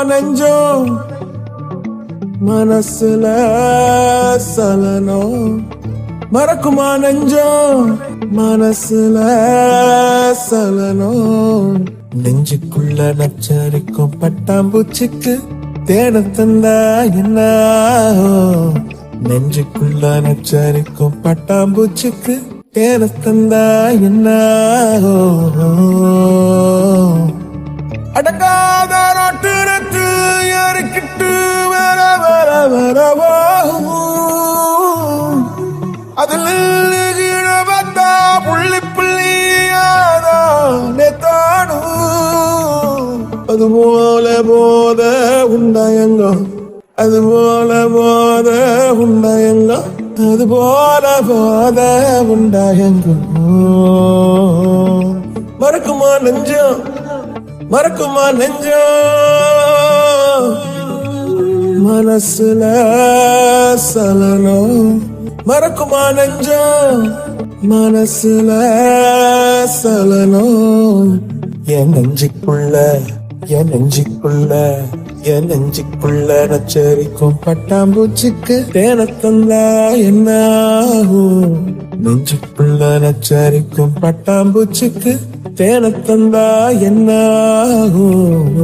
நெஞ்சம் மனசுல சலனம் மறக்குமா நெஞ்சம் மனசுல சலனம் நெஞ்சுக்குள்ள நச்சரிக்கும் பட்டாம்பூச்சிக்கு தேன தந்தா என்ன நெஞ்சுக்குள்ள நச்சரிக்கும் பட்டாம்பூச்சிக்கு தேன தந்தா என்ன அடங்காத நாட்டு யாருக்கிட்டு வர வர வரவோ அதில் பார்த்தா புள்ளி புள்ளியாதானே தானும் அதுபோல போத உண்டாயங்கோ அதுபோல போத உண்டாயங்கோ அதுபோல போத உண்டாயங்கோ மறக்குமா நெஞ்சம் மறக்குமா நெஞ்சம் மனசுல சலனம் மறக்குமா நெஞ்சம் மனசுல சலனம் என் நெஞ்சுக்குள்ள என் நெஞ்சுக்குள்ள என் நெஞ்சுக்குள்ள நச்சரிக்கும் பட்டாம்பூச்சிக்கு தேன தந்தா என்ன ஆகும் நெஞ்சுக்குள்ள நச்சரிக்கும் பட்டாம்பூச்சிக்கு தேன தந்தா என்ன ஆகும்